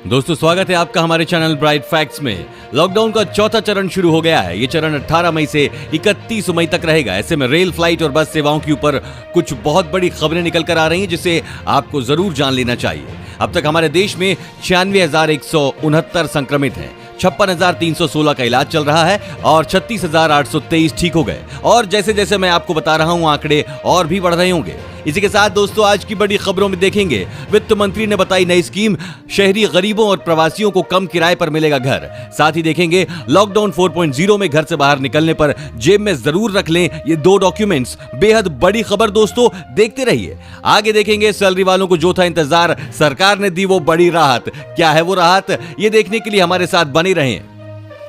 दोस्तों स्वागत है आपका हमारे चैनल ब्राइट फैक्ट्स में। लॉकडाउन का चौथा चरण शुरू हो गया है। ये चरण 18 मई से 31 मई तक रहेगा। ऐसे में रेल, फ्लाइट और बस सेवाओं के ऊपर कुछ बहुत बड़ी खबरें निकल कर आ रही हैं जिसे आपको जरूर जान लेना चाहिए। अब तक हमारे देश में 96,169 संक्रमित हैं, 56,316 का इलाज चल रहा है और 36,823 ठीक हो गए। और जैसे जैसे मैं आपको बता रहा हूं आंकड़े और भी बढ़ रहे होंगे। इसी के साथ दोस्तों आज की बड़ी खबरों में देखेंगे, वित्त मंत्री ने बताई नई स्कीम, शहरी गरीबों और प्रवासियों को कम किराए पर मिलेगा घर। साथ ही देखेंगे लॉकडाउन 4.0 में घर से बाहर निकलने पर जेब में जरूर रख लें ये 2 डॉक्यूमेंट्स। बेहद बड़ी खबर दोस्तों, देखते रहिए। आगे देखेंगे सैलरी वालों को जो था इंतजार, सरकार ने दी वो बड़ी राहत। क्या है वो राहत, ये देखने के लिए हमारे साथ बने रहें।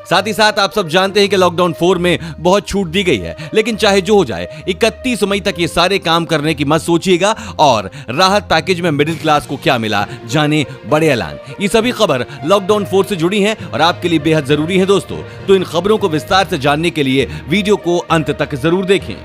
साथ ही साथ आप सब जानते हैं कि लॉकडाउन 4 में बहुत छूट दी गई है, लेकिन चाहे जो हो जाए 31 मई तक ये सारे काम करने की मत सोचिएगा। और राहत पैकेज में मिडिल क्लास को क्या मिला, जाने बड़े ऐलान। ये सभी खबर लॉकडाउन 4 से जुड़ी हैं और आपके लिए बेहद जरूरी है दोस्तों। तो इन खबरों को विस्तार से जानने के लिए वीडियो को अंत तक जरूर देखें।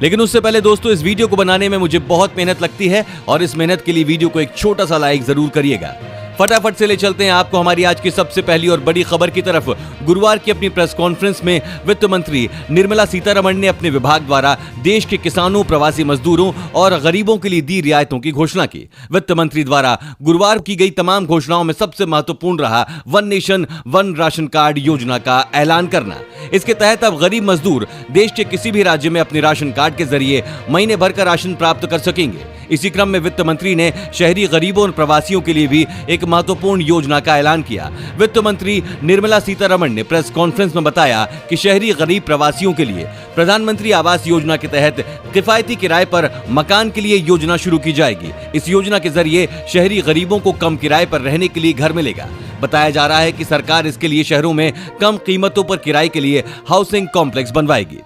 लेकिन उससे पहले दोस्तों, इस वीडियो को बनाने में मुझे बहुत मेहनत लगती है और इस मेहनत के लिए वीडियो को एक छोटा सा लाइक जरूर करिएगा। फटाफट से ले चलते हैं आपको हमारी आज की सबसे पहली और बड़ी खबर की तरफ। गुरुवार की अपनी प्रेस कॉन्फ्रेंस में वित्त मंत्री निर्मला सीतारमण ने अपने विभाग द्वारा देश के किसानों, प्रवासी मजदूरों और गरीबों के लिए दी रियायतों की घोषणा की। वित्त मंत्री द्वारा गुरुवार की गई तमाम घोषणाओं में सबसे महत्वपूर्ण रहा one nation one ration card योजना का ऐलान करना। इसके तहत अब गरीब मजदूर देश के किसी भी राज्य में अपने राशन कार्ड के जरिए महीने भर का राशन प्राप्त कर सकेंगे। इसी क्रम में वित्त मंत्री ने शहरी गरीबों और प्रवासियों के लिए भी एक महत्वपूर्ण योजना का ऐलान किया। वित्त मंत्री निर्मला सीतारमण ने प्रेस कॉन्फ्रेंस में बताया कि शहरी गरीब प्रवासियों के लिए प्रधानमंत्री आवास योजना के तहत किफायती किराए पर मकान के लिए योजना शुरू की जाएगी। इस योजना के जरिए शहरी गरीबों को कम किराए पर रहने के लिए घर मिलेगा। बताया जा रहा है कि सरकार इसके लिए शहरों में कम कीमतों पर किराए के लिए हाउसिंग कॉम्प्लेक्स बनवाएगी।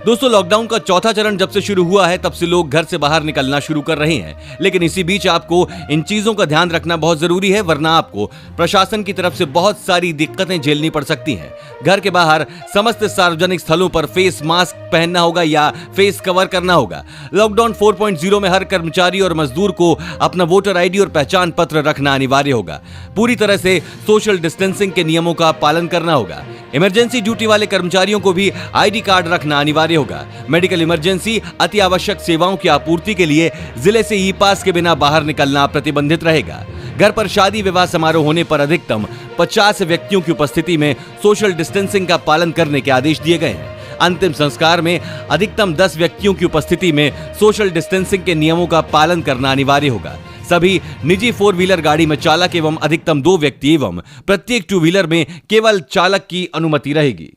दोस्तों लॉकडाउन का चौथा चरण जब से शुरू हुआ है तब से लोग घर से बाहर निकलना शुरू कर रहे हैं, लेकिन इसी बीच आपको इन चीजों का ध्यान रखना बहुत जरूरी है, वरना आपको प्रशासन की तरफ से बहुत सारी दिक्कतें झेलनी पड़ सकती हैं। घर के बाहर समस्त सार्वजनिक स्थलों पर फेस मास्क पहनना होगा या फेस कवर करना होगा। लॉकडाउन 4.0 में हर कर्मचारी और मजदूर को अपना वोटर आईडी और पहचान पत्र रखना अनिवार्य होगा। पूरी तरह से सोशल डिस्टेंसिंग के नियमों का पालन करना होगा। इमरजेंसी ड्यूटी वाले कर्मचारियों को भी आईडी कार्ड रखना अनिवार्य होगा। मेडिकल इमरजेंसी, अति आवश्यक सेवाओं की आपूर्ति के लिए जिले से ई पास के बिना बाहर निकलना प्रतिबंधित रहेगा। घर पर शादी विवाह समारोह होने पर अधिकतम 50 व्यक्तियों की उपस्थिति में सोशल डिस्टेंसिंग का पालन करने के आदेश दिए गए हैं। अंतिम संस्कार में अधिकतम 10 व्यक्तियों की उपस्थिति में सोशल डिस्टेंसिंग के नियमों का पालन करना अनिवार्य होगा। सभी निजी 4 व्हीलर गाड़ी में चालक एवं अधिकतम 2 व्यक्ति एवं प्रत्येक 2 व्हीलर में केवल चालक की अनुमति रहेगी।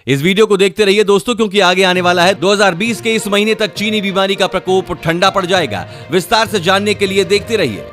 इस वीडियो को देखते रहिए दोस्तों, क्योंकि आगे आने वाला है 2020 के इस महीने तक चीनी बीमारी का प्रकोप ठंडा पड़ जाएगा। विस्तार से जानने के लिए देखते रहिए।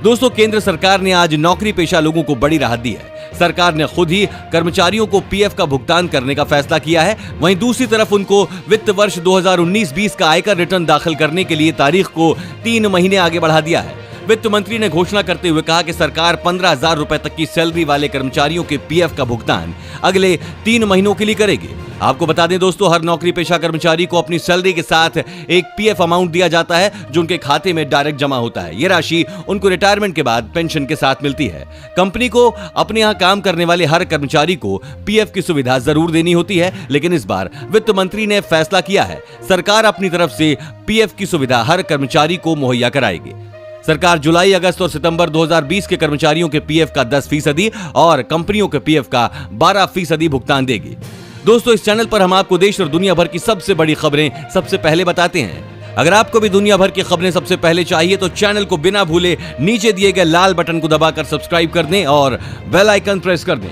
दोस्तों केंद्र सरकार ने आज नौकरी पेशा लोगों को बड़ी राहत दी है। सरकार ने खुद ही कर्मचारियों को पीएफ का भुगतान करने का फैसला किया है। वहीं दूसरी तरफ उनको वित्त वर्ष 2019-20 का आयकर रिटर्न दाखिल करने के लिए तारीख को 3 महीने आगे बढ़ा दिया है। वित्त मंत्री ने घोषणा करते हुए कहा कि सरकार 15,000 रुपए तक की सैलरी वाले कर्मचारियों के पीएफ का भुगतान अगले 3 महीनों के लिए करेगी। आपको बता दें दोस्तों, हर नौकरी पेशा कर्मचारी को अपनी सैलरी के साथ एक पीएफ अमाउंट दिया जाता है जो उनके खाते में डायरेक्ट जमा होता है। यह राशि उनको रिटायरमेंट के बाद पेंशन के साथ मिलती है। कंपनी को अपने यहां काम करने वाले हर कर्मचारी को पीएफ की सुविधा जरूर देनी होती है, लेकिन इस बार वित्त मंत्री ने फैसला किया है, सरकार अपनी तरफ से पीएफ की सुविधा हर कर्मचारी को मुहैया कराएगी। सरकार जुलाई, अगस्त और सितंबर 2020 के कर्मचारियों के पीएफ का 10% और कंपनियों के पीएफ का 12% भुगतान देगी। दोस्तों इस चैनल पर हम आपको देश और दुनिया भर की सबसे बड़ी खबरें सबसे पहले बताते हैं। अगर आपको भी दुनिया भर की खबरें सबसे पहले चाहिए तो चैनल को बिना भूले नीचे दिए गए लाल बटन को दबाकर सब्सक्राइब कर दें और बेल आइकन प्रेस कर दें।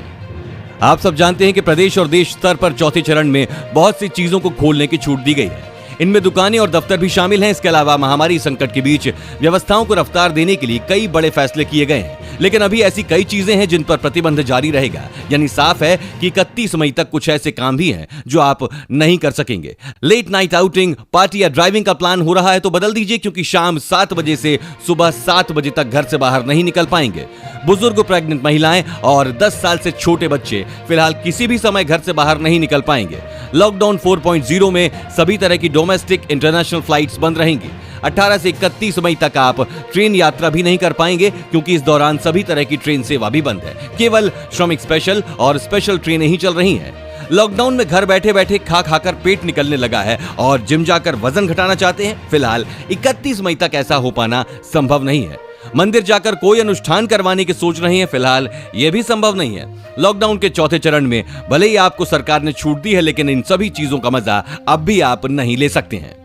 आप सब जानते हैं कि प्रदेश और देश स्तर पर चौथे चरण में बहुत सी चीजों को खोलने की छूट दी गई है। इनमें दुकानें और दफ्तर भी शामिल हैं। इसके अलावा महामारी संकट के बीच व्यवस्थाओं को रफ्तार देने के लिए कई बड़े फैसले किए गए हैं, लेकिन अभी ऐसी कई चीजें हैं जिन पर प्रतिबंध जारी रहेगा। यानी साफ है कि 31 मई तक कुछ ऐसे काम भी हैं जो आप नहीं कर सकेंगे। लेट नाइट आउटिंग, पार्टी या ड्राइविंग का प्लान हो रहा है तो बदल दीजिए, क्योंकि शाम 7 बजे से सुबह 7 बजे तक घर से बाहर नहीं निकल पाएंगे। बुजुर्ग, प्रेग्नेंट महिलाएं और 10 साल से छोटे बच्चे फिलहाल किसी भी समय घर से बाहर नहीं निकल पाएंगे। लॉकडाउन 4.0 में सभी तरह की डोमेस्टिक इंटरनेशनल फ्लाइट्स बंद रहेंगी। 18 से 31 मई तक आप ट्रेन यात्रा भी नहीं कर पाएंगे, क्योंकि इस दौरान सभी तरह की ट्रेन सेवा भी बंद है। केवल श्रमिक स्पेशल और स्पेशल ट्रेनें ही चल रही हैं। लॉकडाउन में घर बैठे बैठे खा खाकर पेट निकलने लगा है और जिम जाकर वजन घटाना चाहते हैं। फिलहाल 31 मई तक ऐसा हो पाना संभव नहीं है। मंदिर जाकर कोई अनुष्ठान करवाने की सोच रहे हैं, फिलहाल यह भी संभव नहीं है। लॉकडाउन के चौथे चरण में भले ही आपको सरकार ने छूट दी है, लेकिन इन सभी चीजों का मजा अब भी आप नहीं ले सकते हैं।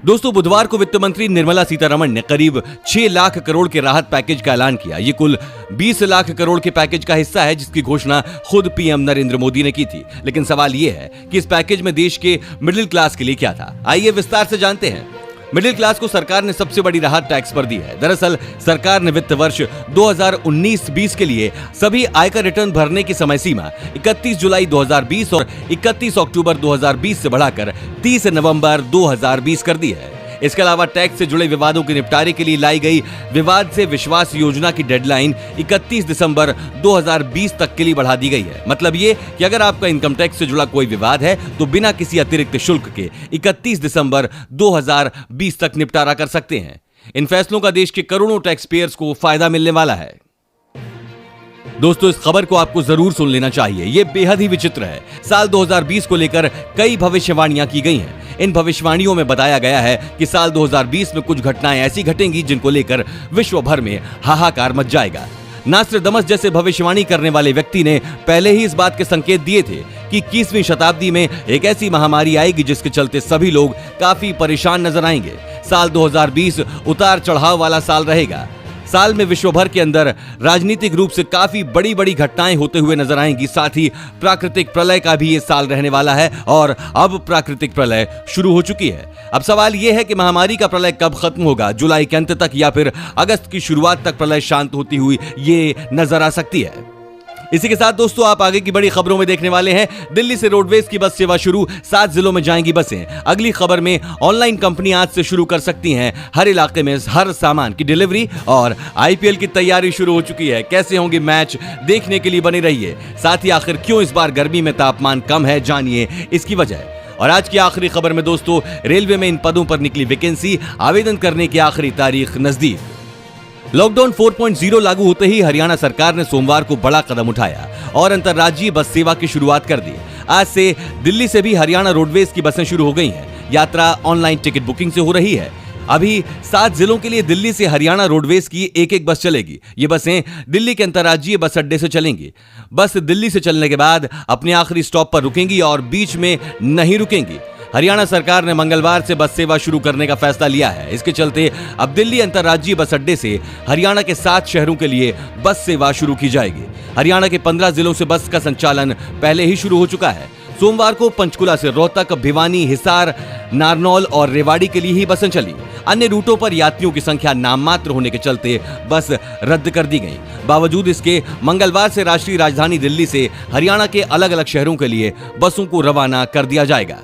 दोस्तों, बुधवार को वित्त मंत्री निर्मला सीतारमण ने करीब 6 लाख करोड़ के राहत पैकेज का ऐलान किया। ये कुल 20 लाख करोड़ के पैकेज का हिस्सा है, जिसकी घोषणा खुद पीएम नरेंद्र मोदी ने की थी। लेकिन सवाल यह है कि इस पैकेज में देश के मिडिल क्लास के लिए क्या था। आइए विस्तार से जानते हैं। मिडिल क्लास को सरकार ने सबसे बड़ी राहत टैक्स पर दी है। दरअसल सरकार ने वित्त वर्ष 2019-20 के लिए सभी आयकर रिटर्न भरने की समय सीमा 31 जुलाई 2020 और 31 अक्टूबर 2020 से बढ़ाकर 30 नवंबर 2020 कर दी है। इसके अलावा टैक्स से जुड़े विवादों के निपटारे के लिए लाई गई विवाद से विश्वास योजना की डेडलाइन 31 दिसंबर 2020 तक के लिए बढ़ा दी गई है। मतलब ये कि अगर आपका इनकम टैक्स से जुड़ा कोई विवाद है तो बिना किसी अतिरिक्त शुल्क के 31 दिसंबर 2020 तक निपटारा कर सकते हैं। इन फैसलों का देश के करोड़ों टैक्स पेयर्स को फायदा मिलने वाला है। दोस्तों, इस खबर को आपको जरूर सुन लेना चाहिए। यह बेहद ही विचित्र है। साल 2020 को लेकर कई भविष्यवाणियां की गई हैं। इन भविष्यवाणियों में बताया गया है कि साल 2020 में कुछ घटनाएं ऐसी घटेंगी जिनको लेकर विश्व भर में हाहाकार मच जाएगा। नास्ट्राडामस जैसे भविष्यवाणी करने वाले व्यक्ति ने पहले ही इस बात के संकेत दिए थे कि 21वीं शताब्दी में एक ऐसी महामारी आएगी जिसके चलते सभी लोग काफी परेशान नजर आएंगे। साल 2020 उतार चढ़ाव वाला साल रहेगा। साल में विश्व भर के अंदर राजनीतिक रूप से काफी बड़ी बड़ी घटनाएं होते हुए नजर आएंगी। साथ ही प्राकृतिक प्रलय का भी ये साल रहने वाला है और अब प्राकृतिक प्रलय शुरू हो चुकी है। अब सवाल यह है कि महामारी का प्रलय कब खत्म होगा, जुलाई के अंत तक या फिर अगस्त की शुरुआत तक प्रलय शांत होती हुई ये नजर आ सकती है। इसी के साथ दोस्तों, आप आगे की बड़ी खबरों में देखने वाले हैं। दिल्ली से रोडवेज की बस सेवा शुरू, 7 जिलों में जाएंगी बसें। अगली खबर में ऑनलाइन कंपनी आज से शुरू कर सकती हैं हर इलाके में हर सामान की डिलीवरी। और आईपीएल की तैयारी शुरू हो चुकी है। कैसे होंगे मैच, देखने के लिए बने रहिए। साथ ही आखिर क्यों इस बार गर्मी में तापमान कम है, जानिए इसकी वजह। और आज की आखिरी खबर में दोस्तों, रेलवे में इन पदों पर निकली वैकेंसी, आवेदन करने की आखिरी तारीख नजदीक। लॉकडाउन 4.0 लागू होते ही हरियाणा सरकार ने सोमवार को बड़ा कदम उठाया और अंतर्राज्यीय बस सेवा की शुरुआत कर दी। आज से दिल्ली से भी हरियाणा रोडवेज की बसें शुरू हो गई हैं। यात्रा ऑनलाइन टिकट बुकिंग से हो रही है। अभी 7 जिलों के लिए दिल्ली से हरियाणा रोडवेज की एक बस चलेगी। ये बसें दिल्ली के अंतर्राज्यीय बस अड्डे से चलेंगी। बस दिल्ली से चलने के बाद अपने आखिरी स्टॉप पर रुकेंगी और बीच में नहीं रुकेंगी। हरियाणा सरकार ने मंगलवार से बस सेवा शुरू करने का फैसला लिया है। इसके चलते अब दिल्ली अंतर्राज्यीय बस अड्डे से हरियाणा के 7 शहरों के लिए बस सेवा शुरू की जाएगी। हरियाणा के 15 जिलों से बस का संचालन पहले ही शुरू हो चुका है। सोमवार को पंचकुला से रोहतक, भिवानी, हिसार, नारनौल और रेवाड़ी के लिए ही बसें चली। अन्य रूटों पर यात्रियों की संख्या नाममात्र होने के चलते बस रद्द कर दी गई। बावजूद इसके मंगलवार से राष्ट्रीय राजधानी दिल्ली से हरियाणा के अलग अलग शहरों के लिए बसों को रवाना कर दिया जाएगा।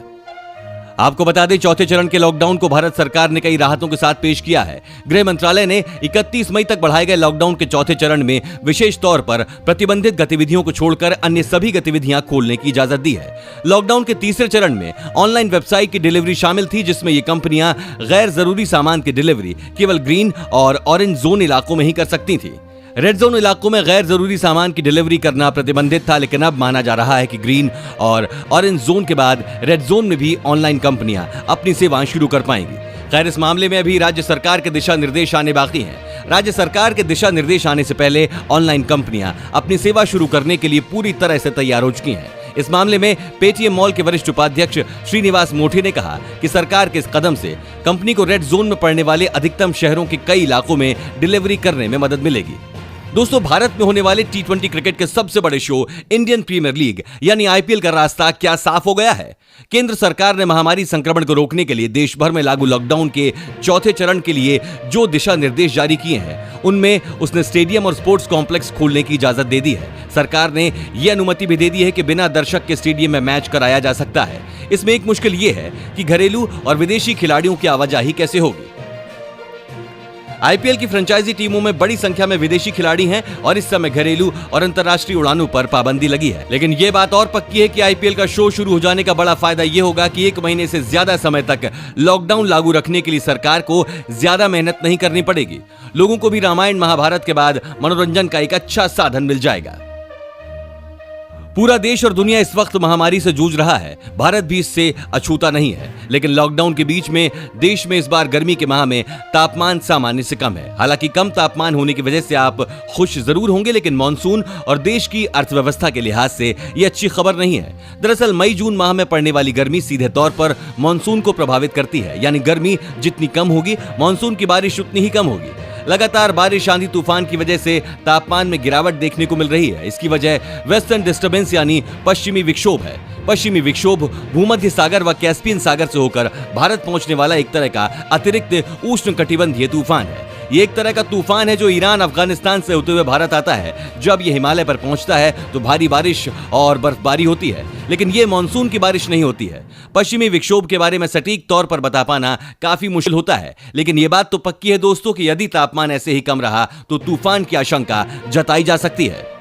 आपको बता दें, चौथे चरण के लॉकडाउन को भारत सरकार ने कई राहतों के साथ पेश किया है। गृह मंत्रालय ने 31 मई तक बढ़ाए गए लॉकडाउन के चौथे चरण में विशेष तौर पर प्रतिबंधित गतिविधियों को छोड़कर अन्य सभी गतिविधियां खोलने की इजाजत दी है। लॉकडाउन के तीसरे चरण में ऑनलाइन वेबसाइट की डिलीवरी शामिल थी, जिसमें ये कंपनियां गैर जरूरी सामान की डिलीवरी केवल ग्रीन और ऑरेंज जोन इलाकों में ही कर सकती थी। रेड जोन इलाकों में गैर जरूरी सामान की डिलीवरी करना प्रतिबंधित था, लेकिन अब माना जा रहा है कि ग्रीन और ऑरेंज जोन के बाद रेड जोन में भी ऑनलाइन कंपनियां अपनी सेवाएं शुरू कर पाएंगी। खैर, इस मामले में अभी राज्य सरकार के दिशा निर्देश आने बाकी हैं। राज्य सरकार के दिशा निर्देश आने से पहले ऑनलाइन कंपनियां अपनी सेवा शुरू करने के लिए पूरी तरह से तैयार हो चुकी हैं। इस मामले में पेटीएम मॉल के वरिष्ठ उपाध्यक्ष श्रीनिवास मोठी ने कहा कि सरकार के इस कदम से कंपनी को रेड जोन में पड़ने वाले अधिकतम शहरों के कई इलाकों में डिलीवरी करने में मदद मिलेगी। दोस्तों, भारत में होने वाले T20 क्रिकेट के सबसे बड़े शो इंडियन प्रीमियर लीग यानी आईपीएल का रास्ता क्या साफ हो गया है? केंद्र सरकार ने महामारी संक्रमण को रोकने के लिए देश भर में लागू लॉकडाउन के चौथे चरण के लिए जो दिशा निर्देश जारी किए हैं, उनमें उसने स्टेडियम और स्पोर्ट्स कॉम्प्लेक्स खोलने की इजाजत दे दी है। सरकार ने यह अनुमति भी दे दी है कि बिना दर्शक के स्टेडियम में मैच कराया जा सकता है। इसमें एक मुश्किल यह है कि घरेलू और विदेशी खिलाड़ियों की आवाजाही कैसे होगी। आईपीएल की फ्रेंचाइजी टीमों में बड़ी संख्या में विदेशी खिलाड़ी हैं और इस समय घरेलू और अंतर्राष्ट्रीय उड़ानों पर पाबंदी लगी है। लेकिन ये बात और पक्की है कि आईपीएल का शो शुरू हो जाने का बड़ा फायदा ये होगा कि 1 महीने से ज्यादा समय तक लॉकडाउन लागू रखने के लिए सरकार को ज्यादा मेहनत नहीं करनी पड़ेगी। लोगों को भी रामायण महाभारत के बाद मनोरंजन का एक अच्छा साधन मिल जाएगा। पूरा देश और दुनिया इस वक्त महामारी से जूझ रहा है, भारत भी इससे अछूता नहीं है। लेकिन लॉकडाउन के बीच में देश में इस बार गर्मी के माह में तापमान सामान्य से कम है। हालांकि कम तापमान होने की वजह से आप खुश जरूर होंगे, लेकिन मॉनसून और देश की अर्थव्यवस्था के लिहाज से ये अच्छी खबर नहीं है। दरअसल मई जून माह में पड़ने वाली गर्मी सीधे तौर पर मॉनसून को प्रभावित करती है, यानी गर्मी जितनी कम होगी मॉनसून की बारिश उतनी ही कम होगी। लगातार बारिश, आंधी तूफान की वजह से तापमान में गिरावट देखने को मिल रही है। इसकी वजह वेस्टर्न डिस्टर्बेंस यानी पश्चिमी विक्षोभ है। पश्चिमी विक्षोभ भूमध्य सागर व कैस्पियन सागर से होकर भारत पहुंचने वाला एक तरह का अतिरिक्त उष्णकटिबंधीय तूफान है। ये एक तरह का तूफान है जो ईरान, अफगानिस्तान से होते हुए भारत आता है। जब ये हिमालय पर पहुंचता है तो भारी बारिश और बर्फबारी होती है, लेकिन ये मानसून की बारिश नहीं होती है। पश्चिमी विक्षोभ के बारे में सटीक तौर पर बता पाना काफी मुश्किल होता है, लेकिन ये बात तो पक्की है दोस्तों कि यदि तापमान ऐसे ही कम रहा तो तूफान की आशंका जताई जा सकती है।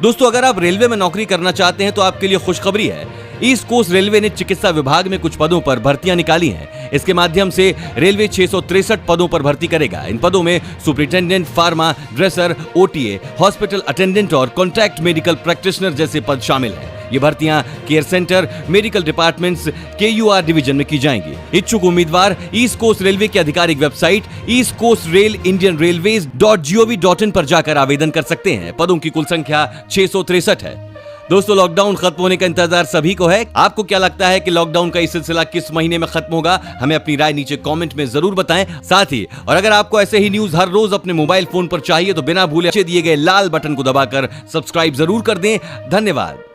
दोस्तों, अगर आप रेलवे में नौकरी करना चाहते हैं तो आपके लिए खुशखबरी है। ईस्ट कोस्ट रेलवे ने चिकित्सा विभाग में कुछ पदों पर भर्तियां निकाली हैं। इसके माध्यम से रेलवे 663 पदों पर भर्ती करेगा। इन पदों में superintendent, pharma, dresser, OTA, hospital attendant और कॉन्ट्रैक्ट मेडिकल प्रैक्टिशनर जैसे पद शामिल हैं। ये भर्तियां care centre, medical departments, KUR division में की जाएंगी। इच्छुक उम्मीदवार ईस्ट कोस्ट रेलवे की आधिकारिक वेबसाइट eastcoastrail.indianrailways.gov.in पर जाकर आवेदन कर सकते हैं। पदों की कुल संख्या 663 है। दोस्तों, लॉकडाउन खत्म होने का इंतजार सभी को है। आपको क्या लगता है कि लॉकडाउन का ये सिलसिला किस महीने में खत्म होगा? हमें अपनी राय नीचे कमेंट में जरूर बताएं। साथ ही और अगर आपको ऐसे ही न्यूज हर रोज अपने मोबाइल फोन पर चाहिए तो बिना भूले दिए गए लाल बटन को दबाकर सब्सक्राइब जरूर कर दें। धन्यवाद।